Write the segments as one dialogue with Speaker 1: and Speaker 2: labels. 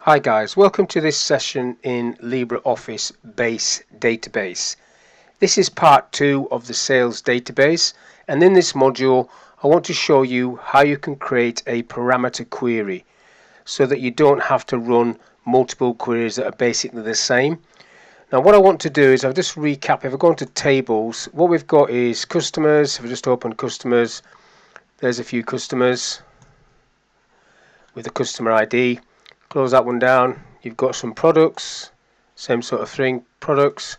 Speaker 1: Hi guys, welcome to this session in LibreOffice Base database. This is part 2 of the sales database, and in this module I want to show you how you can create a parameter query so that you don't have to run multiple queries that are basically the same. Now what I want to do is I'll just recap. If I go into tables, what we've got is customers. If I just open customers, there's a few customers with the customer ID. Close that one down. You've got some products, same sort of thing, products,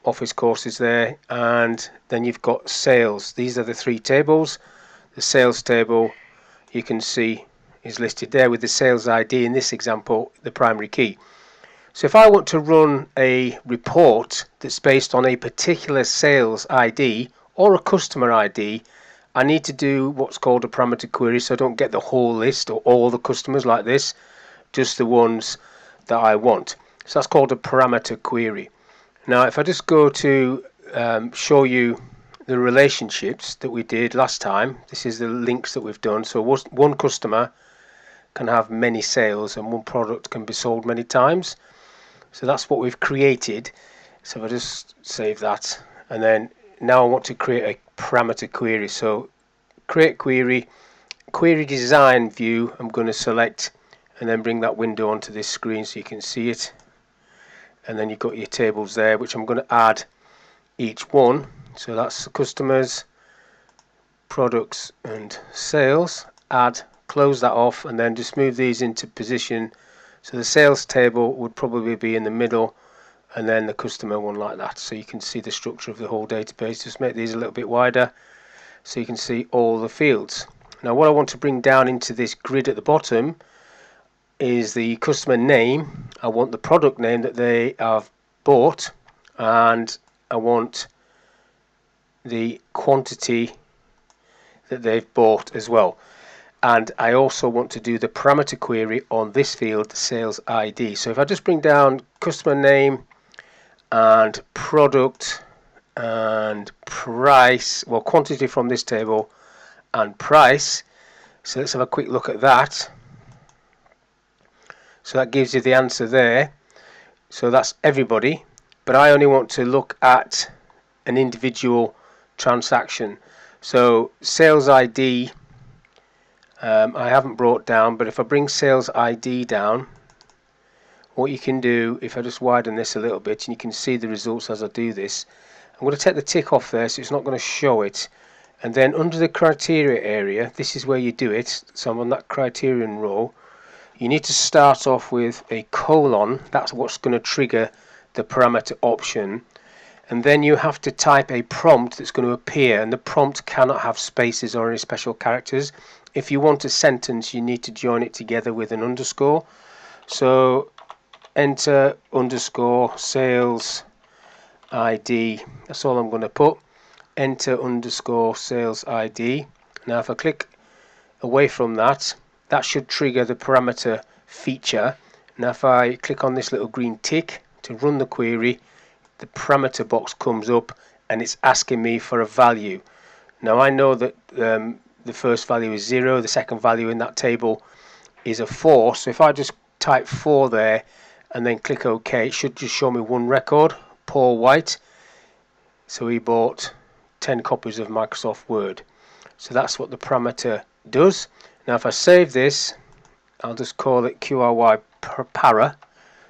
Speaker 1: office courses there, and then you've got sales. These are the three tables. The sales table you can see is listed there with the sales ID, in this example the primary key. So if I want to run a report that's based on a particular sales ID or a customer ID, I need to do what's called a parameter query, so I don't get the whole list or all the customers like this, just the ones that I want. So that's called a parameter query. Now if I just go to show you the relationships that we did last time, this is the links that we've done. So one customer can have many sales and one product can be sold many times. So that's what we've created. So if I just save that, and then now I want to create a parameter query. So create query, query design view I'm going to select, and then bring that window onto this screen so you can see it. And then you've got your tables there, which I'm going to add each one. So that's customers, products and sales. Add, close that off, and then just move these into position. So the sales table would probably be in the middle, and then the customer one like that, so you can see the structure of the whole database. Just make these a little bit wider so you can see all the fields. Now what I want to bring down into this grid at the bottom is the customer name. I want the product name that they have bought, and I want the quantity that they've bought as well. And I also want to do the parameter query on this field, the sales ID. So if I just bring down customer name and product and price, well, quantity from this table and price. So let's have a quick look at that. So that gives you the answer there. So that's everybody, but I only want to look at an individual transaction. So sales ID I haven't brought down, but if I bring sales ID down, what you can do, if I just widen this a little bit, and you can see the results as I do this, I'm going to take the tick off there so it's not going to show it. And then under the criteria area, this is where you do it. So I'm on that criterion row. You need to start off with a colon. That's what's going to trigger the parameter option. And then you have to type a prompt that's going to appear, and the prompt cannot have spaces or any special characters. If you want a sentence, you need to join it together with an underscore. So enter underscore sales ID. That's all I'm going to put. Enter underscore sales ID. Now if I click away from that, that should trigger the parameter feature. Now if I click on this little green tick to run the query, the parameter box comes up and it's asking me for a value. Now I know that the first value is 0, the second value in that table is a 4, so if I just type 4 there and then click OK, it should just show me one record, Paul White. So he bought 10 copies of Microsoft Word. So that's what the parameter does. Now if I save this, I'll just call it QRY para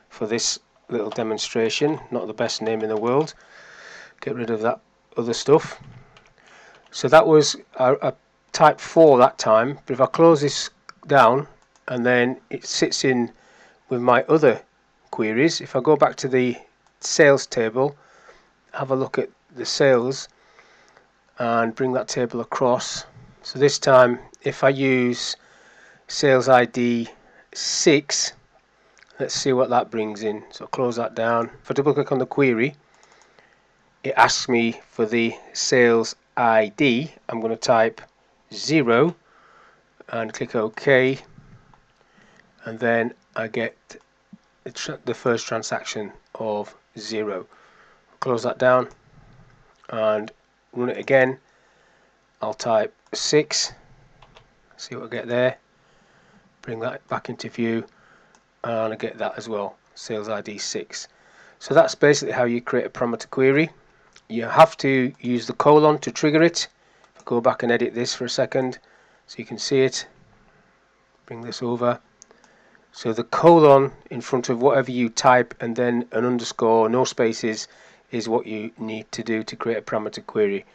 Speaker 1: for this little demonstration. Not the best name in the world. Get rid of that other stuff. So that was a type 4 that time, but if I close this down and then it sits in with my other queries, if I go back to the sales table, have a look at the sales and bring that table across. So this time if I use sales ID 6, let's see what that brings in. So close that down. If I double click on the query, it asks me for the sales ID. I'm going to type 0 and click OK, and then I get the first transaction of 0. Close that down and run it again. I'll type 6, see what I get there, bring that back into view, and I get that as well, sales ID 6. So that's basically how you create a parameter query. You have to use the colon to trigger it. Go back and edit this for a second so you can see it. Bring this over. So the colon in front of whatever you type and then an underscore, no spaces, is what you need to do to create a parameter query.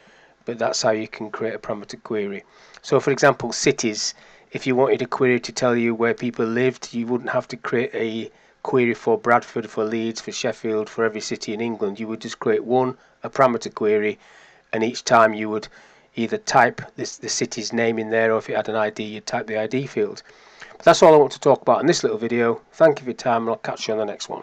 Speaker 1: But that's how you can create a parameter query. So for example, cities, if you wanted a query to tell you where people lived, you wouldn't have to create a query for Bradford, for Leeds, for Sheffield, for every city in England. You would just create a parameter query, and each time you would either type the city's name in there, or if it had an ID, you'd type the ID field. But that's all I want to talk about in this little video. Thank you for your time, and I'll catch you on the next one.